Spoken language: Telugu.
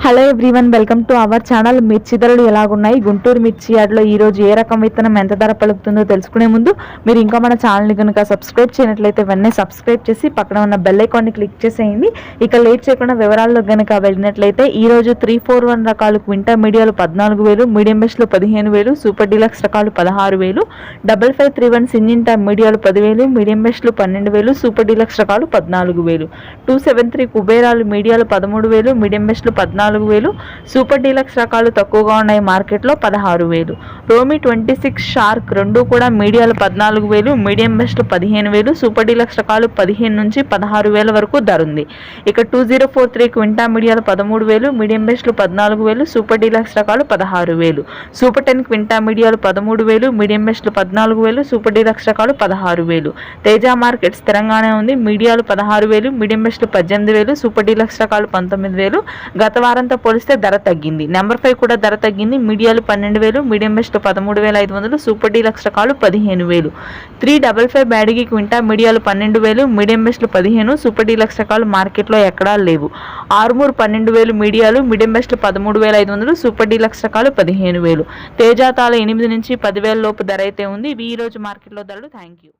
Hello everyone, welcome to our channel. మిర్చి ధరలు ఎలాగున్నాయి, గుంటూరు మిర్చి యార్డ్లో ఈరోజు ఏ రకం విత్తనం ఎంత ధర పలుకుతుందో తెలుసుకునే ముందు మీరు ఇంకా మన ఛానల్ని కనుక సబ్స్క్రైబ్ చేయనట్లయితే వెంటనే సబ్స్క్రైబ్ చేసి పక్కన ఉన్న బెల్ ఐకాన్ని క్లిక్ చేసేయండి. ఇక లేట్ చేయకుండా వివరాల్లో కనుక వెళ్ళినట్లయితే ఈరోజు 341 రకాలు క్వింటా మీడియాలు 14,000, మీడియం బెస్ట్లు 15,000, సూపర్ డీలక్స్ రకాలు 16,000, 5531 సింజింటా మీడియాలు 10,000, మీడియం బెస్ట్లు 12,000, సూపర్ డీలక్స్ రకాలు 14,000, 273 కుబేరాలు మీడియాలు 13,000, మీడియం బెస్ట్లు 14,000, సూపర్ డీలక్స్ రకాలు తక్కువగా ఉన్నాయి మార్కెట్లో 16,000. రోమి 26 షార్క్ రెండు కూడా మీడియాలు 14,000, మీడియం బెస్ట్ 15,000, సూపర్ డీలక్స్ రకాలు 15 నుంచి 16,000 వరకు ధర ఉంది. ఇక 2043 క్వింటా మీడియాలు 13,000, మీడియం బెస్ట్లు 14,000, సూపర్ డీలక్స్ రకాలు 16,000, సూపర్ 10 క్వింటా మీడియాలు 13,000, మీడియం బెస్ట్లు 14,000, సూపర్ డీలక్స్ రకాలు 16,000. తేజ మార్కెట్ స్థిరంగానే ఉంది. మీడియాలు 16,000, మీడియం బెస్ట్లు 18,000, సూపర్ డీలక్స్ రకాలు 19,000. గత వారంతో పోలిస్తే ధర తగ్గింది. నెంబర్ 5 కూడా ధర తగ్గింది. మీడియాలు 12,000, మీడియం బెస్ట్ 13,500, సూపర్ డీలక్స్ రకాలు 15,000. 355 బ్యాడిగి క్వింటా మీడియాలు 12,000, మీడియం బెస్ట్ 15, సూపర్ డీలక్స్ రకాలు మార్కెట్లో ఎక్కడా లేవు. ఆర్మూర్ 12,000 మీడియాలు, మీడియం బెస్ట్ 13,500, సూపర్ డీలక్స్ రకాలు 15,000. తేజాతాలు 8 నుంచి 10,000 లోపు ధర అయితే ఉంది. ఇవి ఈ రోజు మార్కెట్లో ధరలు. Thank you.